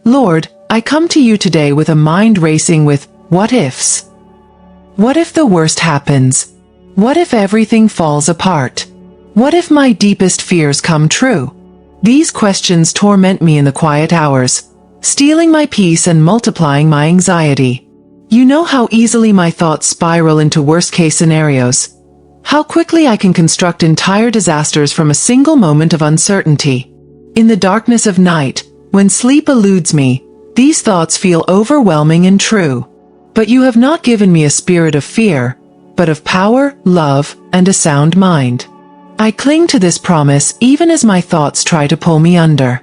Lord, I come to you today with a mind racing with what ifs. What if the worst happens? What if everything falls apart? What if my deepest fears come true? These questions torment me in the quiet hours, stealing my peace and multiplying my anxiety. You know how easily my thoughts spiral into worst-case scenarios. How quickly I can construct entire disasters from a single moment of uncertainty. In the darkness of night, when sleep eludes me, these thoughts feel overwhelming and true. But you have not given me a spirit of fear, but of power, love, and a sound mind. I cling to this promise even as my thoughts try to pull me under.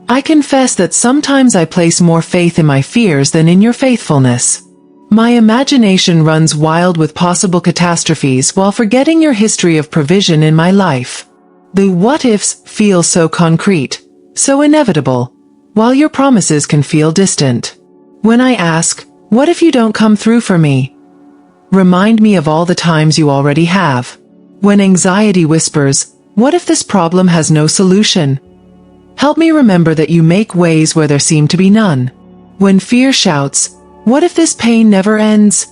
I confess that sometimes I place more faith in my fears than in your faithfulness. My imagination runs wild with possible catastrophes while forgetting your history of provision in my life. The what-ifs feel so concrete, so inevitable, while your promises can feel distant. When I ask, what if you don't come through for me? Remind me of all the times you already have. When anxiety whispers, what if this problem has no solution? Help me remember that you make ways where there seem to be none. When fear shouts, what if this pain never ends?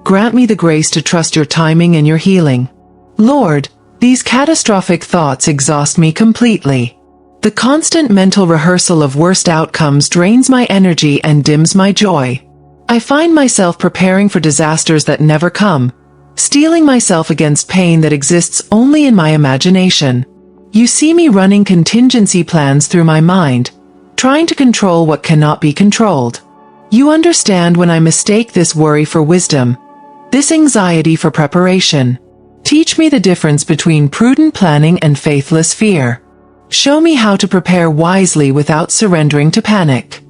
Grant me the grace to trust your timing and your healing. Lord, these catastrophic thoughts exhaust me completely. The constant mental rehearsal of worst outcomes drains my energy and dims my joy. I find myself preparing for disasters that never come, steeling myself against pain that exists only in my imagination. You see me running contingency plans through my mind, trying to control what cannot be controlled. You understand when I mistake this worry for wisdom, this anxiety for preparation. Teach me the difference between prudent planning and faithless fear. Show me how to prepare wisely without surrendering to panic.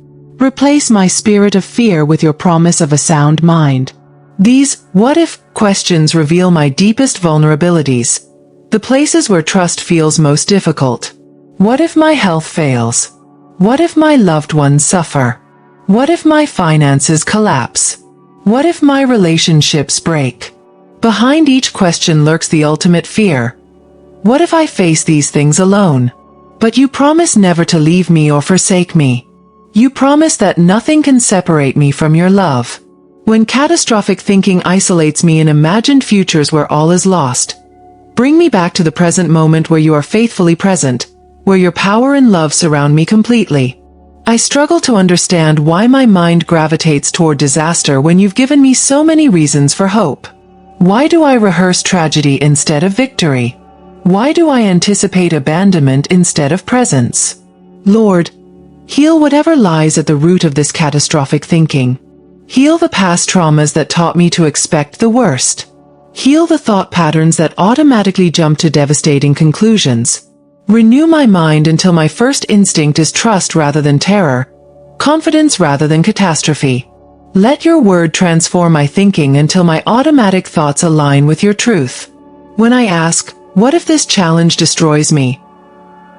Replace my spirit of fear with your promise of a sound mind. These what-if questions reveal my deepest vulnerabilities, the places where trust feels most difficult. What if my health fails? What if my loved ones suffer? What if my finances collapse? What if my relationships break? Behind each question lurks the ultimate fear. What if I face these things alone? But you promise never to leave me or forsake me. You promise that nothing can separate me from your love. When catastrophic thinking isolates me in imagined futures where all is lost, bring me back to the present moment where you are faithfully present, where your power and love surround me completely. I struggle to understand why my mind gravitates toward disaster when you've given me so many reasons for hope. Why do I rehearse tragedy instead of victory? Why do I anticipate abandonment instead of presence? Lord, heal whatever lies at the root of this catastrophic thinking. Heal the past traumas that taught me to expect the worst. Heal the thought patterns that automatically jump to devastating conclusions. Renew my mind until my first instinct is trust rather than terror, confidence rather than catastrophe. Let your word transform my thinking until my automatic thoughts align with your truth. When I ask, what if this challenge destroys me?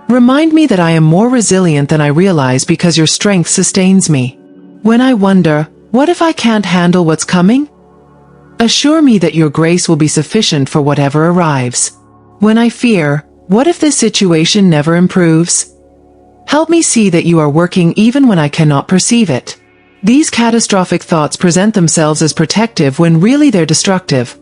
Remind me that I am more resilient than I realize because your strength sustains me. When I wonder, what if I can't handle what's coming? Assure me that your grace will be sufficient for whatever arrives. When I fear, what if this situation never improves? Help me see that you are working even when I cannot perceive it. These catastrophic thoughts present themselves as protective when really they're destructive,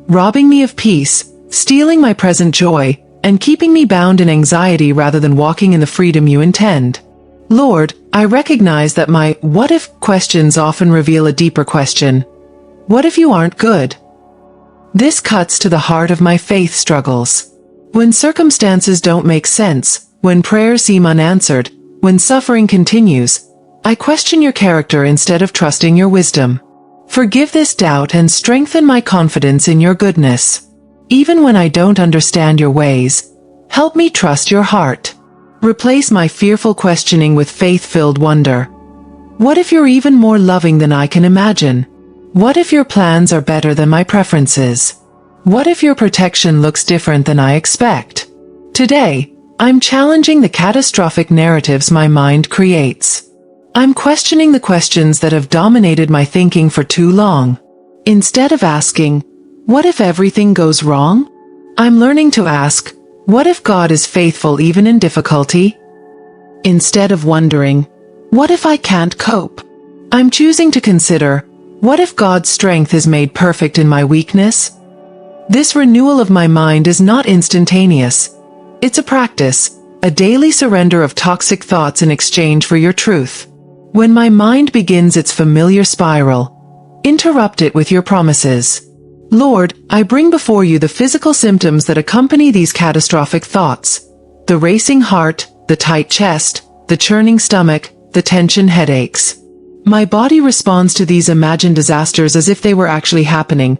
robbing me of peace, stealing my present joy, and keeping me bound in anxiety rather than walking in the freedom you intend. Lord, I recognize that my what-if questions often reveal a deeper question. What if you aren't good? This cuts to the heart of my faith struggles. When circumstances don't make sense, when prayers seem unanswered, when suffering continues, I question your character instead of trusting your wisdom. Forgive this doubt and strengthen my confidence in your goodness. Even when I don't understand your ways, help me trust your heart. Replace my fearful questioning with faith-filled wonder. What if you're even more loving than I can imagine? What if your plans are better than my preferences? What if your protection looks different than I expect? Today, I'm challenging the catastrophic narratives my mind creates. I'm questioning the questions that have dominated my thinking for too long. Instead of asking, what if everything goes wrong? I'm learning to ask, what if God is faithful even in difficulty? Instead of wondering, what if I can't cope? I'm choosing to consider, what if God's strength is made perfect in my weakness? This renewal of my mind is not instantaneous. It's a practice, a daily surrender of toxic thoughts in exchange for your truth. When my mind begins its familiar spiral, interrupt it with your promises. Lord, I bring before you the physical symptoms that accompany these catastrophic thoughts. The racing heart, the tight chest, the churning stomach, the tension headaches. My body responds to these imagined disasters as if they were actually happening,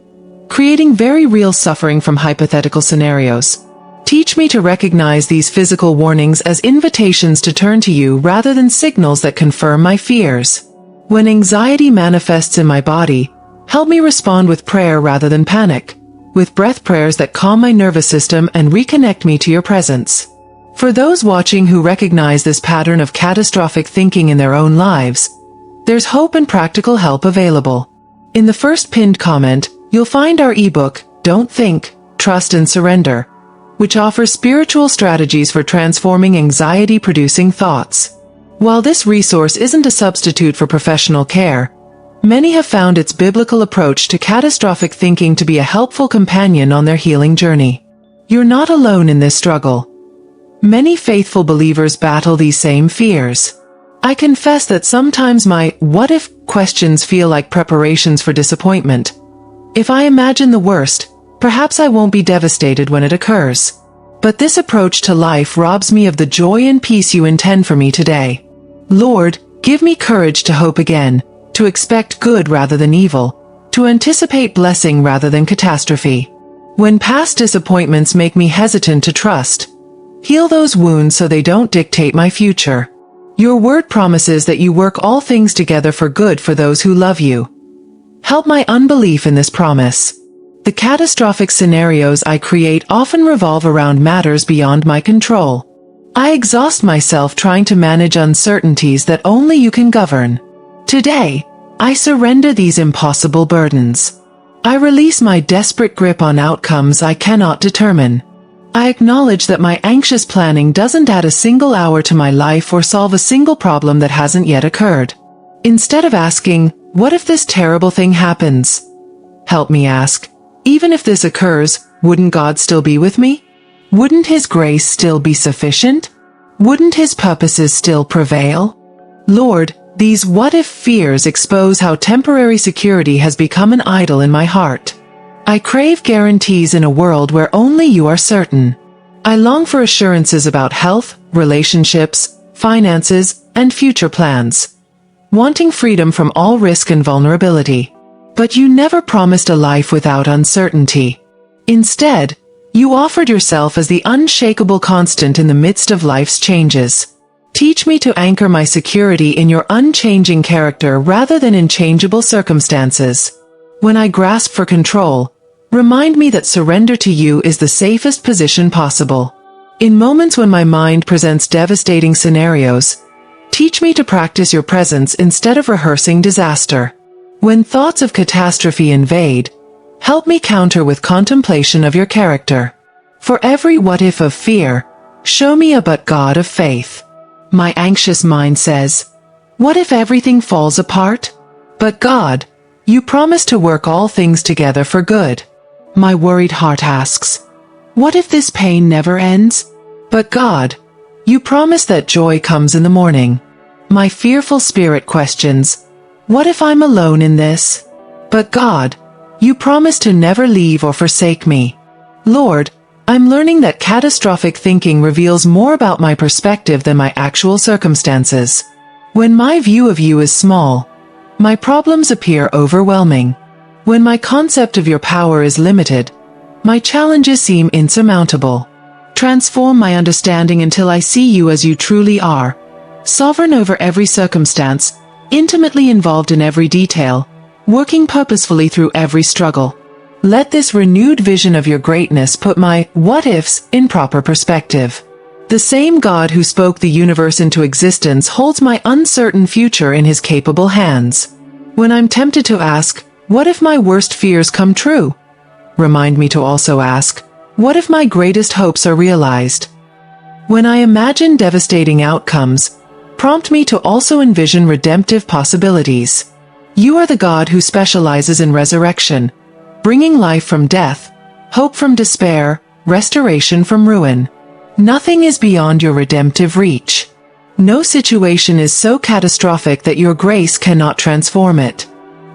creating very real suffering from hypothetical scenarios. Teach me to recognize these physical warnings as invitations to turn to you rather than signals that confirm my fears. When anxiety manifests in my body, help me respond with prayer rather than panic, with breath prayers that calm my nervous system and reconnect me to your presence. For those watching who recognize this pattern of catastrophic thinking in their own lives, there's hope and practical help available. In the first pinned comment, you'll find our ebook, Don't Think, Trust and Surrender, which offers spiritual strategies for transforming anxiety-producing thoughts. While this resource isn't a substitute for professional care, many have found its biblical approach to catastrophic thinking to be a helpful companion on their healing journey. You're not alone in this struggle. Many faithful believers battle these same fears. I confess that sometimes my what if questions feel like preparations for disappointment. If I imagine the worst, perhaps I won't be devastated when it occurs. But this approach to life robs me of the joy and peace you intend for me today. Lord, give me courage to hope again, to expect good rather than evil, to anticipate blessing rather than catastrophe. When past disappointments make me hesitant to trust, heal those wounds so they don't dictate my future. Your word promises that you work all things together for good for those who love you. Help my unbelief in this promise. The catastrophic scenarios I create often revolve around matters beyond my control. I exhaust myself trying to manage uncertainties that only you can govern. Today, I surrender these impossible burdens. I release my desperate grip on outcomes I cannot determine. I acknowledge that my anxious planning doesn't add a single hour to my life or solve a single problem that hasn't yet occurred. Instead of asking, what if this terrible thing happens? Help me ask, even if this occurs, wouldn't God still be with me? Wouldn't His grace still be sufficient? Wouldn't His purposes still prevail? Lord, these what-if fears expose how temporary security has become an idol in my heart. I crave guarantees in a world where only you are certain. I long for assurances about health, relationships, finances, and future plans. Wanting freedom from all risk and vulnerability. But you never promised a life without uncertainty. Instead, you offered yourself as the unshakable constant in the midst of life's changes. Teach me to anchor my security in your unchanging character rather than in changeable circumstances. When I grasp for control, remind me that surrender to you is the safest position possible. In moments when my mind presents devastating scenarios, teach me to practice your presence instead of rehearsing disaster. When thoughts of catastrophe invade, help me counter with contemplation of your character. For every what-if of fear, show me a but God of faith. My anxious mind says, what if everything falls apart? But God, you promise to work all things together for good. My worried heart asks, what if this pain never ends? But God, you promise that joy comes in the morning. My fearful spirit questions, what if I'm alone in this? But God, you promise to never leave or forsake me. Lord, I'm learning that catastrophic thinking reveals more about my perspective than my actual circumstances. When my view of you is small, my problems appear overwhelming. When my concept of your power is limited, my challenges seem insurmountable. Transform my understanding until I see you as you truly are, sovereign over every circumstance, intimately involved in every detail, working purposefully through every struggle. Let this renewed vision of your greatness put my what-ifs in proper perspective. The same God who spoke the universe into existence holds my uncertain future in His capable hands. When I'm tempted to ask, what if my worst fears come true? Remind me to also ask, what if my greatest hopes are realized? When I imagine devastating outcomes, Prompt me to also envision redemptive possibilities. You are the God who specializes in resurrection, bringing life from death, hope from despair, restoration from ruin. Nothing is beyond your redemptive reach. No situation is so catastrophic that your grace cannot transform it.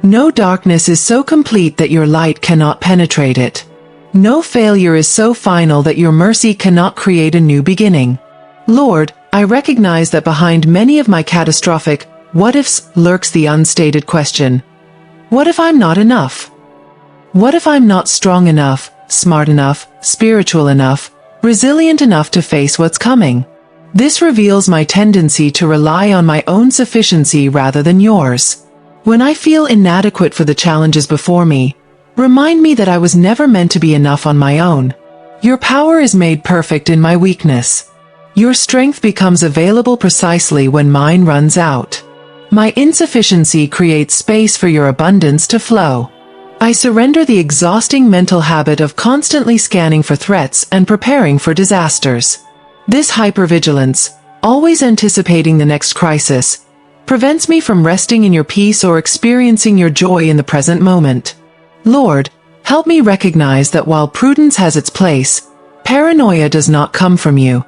No darkness is so complete that your light cannot penetrate it. No failure is so final that your mercy cannot create a new beginning. Lord, I recognize that behind many of my catastrophic what-ifs lurks the unstated question. What if I'm not enough? What if I'm not strong enough, smart enough, spiritual enough, resilient enough to face what's coming? This reveals my tendency to rely on my own sufficiency rather than yours. When I feel inadequate for the challenges before me, remind me that I was never meant to be enough on my own. Your power is made perfect in my weakness. Your strength becomes available precisely when mine runs out. My insufficiency creates space for your abundance to flow. I surrender the exhausting mental habit of constantly scanning for threats and preparing for disasters. This hypervigilance, always anticipating the next crisis, prevents me from resting in your peace or experiencing your joy in the present moment. Lord, help me recognize that while prudence has its place, paranoia does not come from you.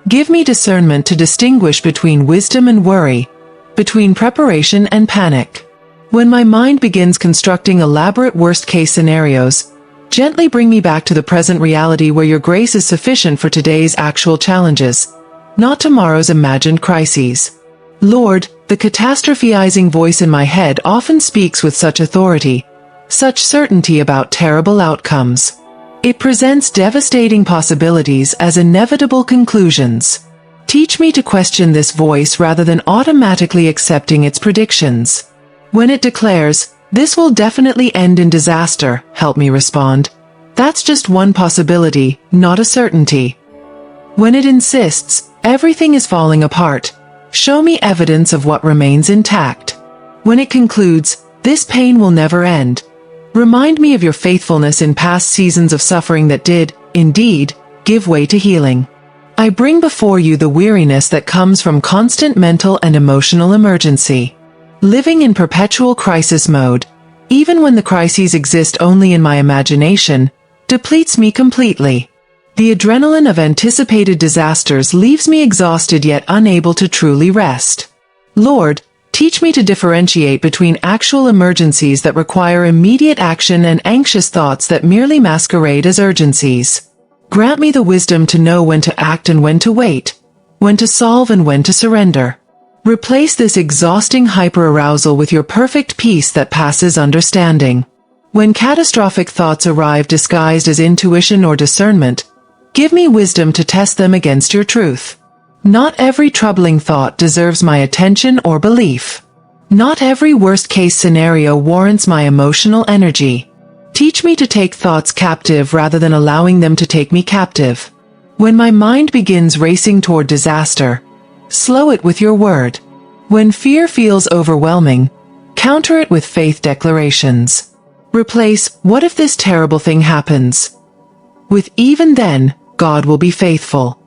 Give me discernment to distinguish between wisdom and worry, between preparation and panic. When my mind begins constructing elaborate worst-case scenarios, gently bring me back to the present reality where your grace is sufficient for today's actual challenges, not tomorrow's imagined crises. Lord, the catastrophizing voice in my head often speaks with such authority, such certainty about terrible outcomes. It presents devastating possibilities as inevitable conclusions. Teach me to question this voice rather than automatically accepting its predictions. When it declares, "This will definitely end in disaster," help me respond, "That's just one possibility, not a certainty." When it insists, "Everything is falling apart," show me evidence of what remains intact. When it concludes, "This pain will never end," remind me of your faithfulness in past seasons of suffering that did, indeed, give way to healing. I bring before you the weariness that comes from constant mental and emotional emergency. Living in perpetual crisis mode, even when the crises exist only in my imagination, depletes me completely. The adrenaline of anticipated disasters leaves me exhausted yet unable to truly rest. Lord, teach me to differentiate between actual emergencies that require immediate action and anxious thoughts that merely masquerade as urgencies. Grant me the wisdom to know when to act and when to wait, when to solve and when to surrender. Replace this exhausting hyper-arousal with your perfect peace that passes understanding. When catastrophic thoughts arrive disguised as intuition or discernment, give me wisdom to test them against your truth. Not every troubling thought deserves my attention or belief. Not every worst-case scenario warrants my emotional energy. Teach me to take thoughts captive rather than allowing them to take me captive. When my mind begins racing toward disaster, slow it with your word. When fear feels overwhelming, counter it with faith declarations. Replace, "What if this terrible thing happens?" with, "Even then, God will be faithful."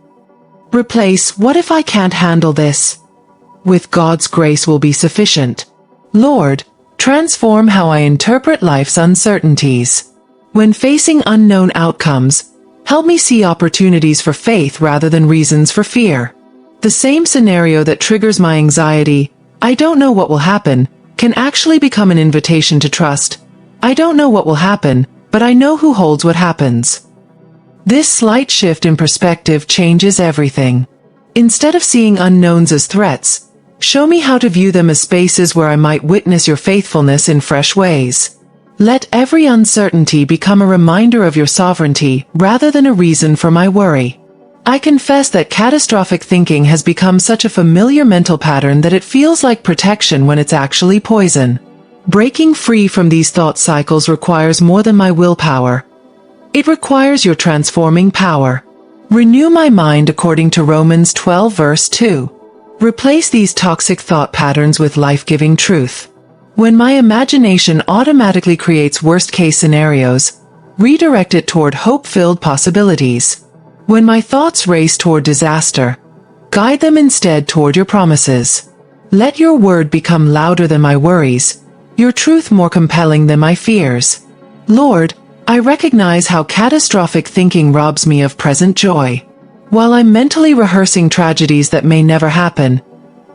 Replace, "What if I can't handle this?" with, "God's grace will be sufficient." Lord, transform how I interpret life's uncertainties. When facing unknown outcomes, help me see opportunities for faith rather than reasons for fear. The same scenario that triggers my anxiety, "I don't know what will happen," can actually become an invitation to trust. I don't know what will happen, but I know who holds what happens. This slight shift in perspective changes everything. Instead of seeing unknowns as threats, show me how to view them as spaces where I might witness your faithfulness in fresh ways. Let every uncertainty become a reminder of your sovereignty rather than a reason for my worry. I confess that catastrophic thinking has become such a familiar mental pattern that it feels like protection when it's actually poison. Breaking free from these thought cycles requires more than my willpower. It requires your transforming power. Renew my mind according to Romans 12 verse 2. Replace these toxic thought patterns with life-giving truth. When my imagination automatically creates worst-case scenarios, redirect it toward hope-filled possibilities. When my thoughts race toward disaster, Guide them instead toward your promises. Let your word become louder than my worries, your truth more compelling than my fears. Lord, I recognize how catastrophic thinking robs me of present joy. While I'm mentally rehearsing tragedies that may never happen,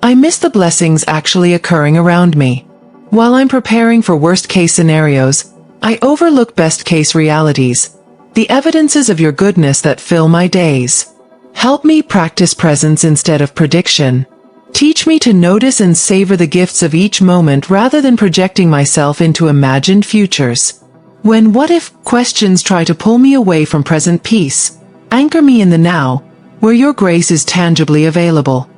I miss the blessings actually occurring around me. While I'm preparing for worst-case scenarios, I overlook best-case realities, the evidences of your goodness that fill my days. Help me practice presence instead of prediction. Teach me to notice and savor the gifts of each moment rather than projecting myself into imagined futures. When what-if questions try to pull me away from present peace, anchor me in the now, where your grace is tangibly available.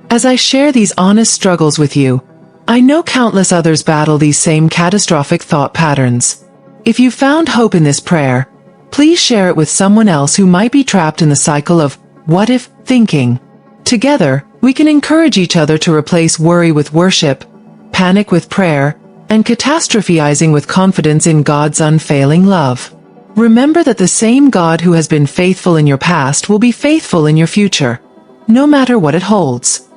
As I share these honest struggles with you, I know countless others battle these same catastrophic thought patterns. If you found hope in this prayer, please share it with someone else who might be trapped in the cycle of what-if thinking. Together, we can encourage each other to replace worry with worship, panic with prayer, and catastrophizing with confidence in God's unfailing love. Remember that the same God who has been faithful in your past will be faithful in your future, no matter what it holds.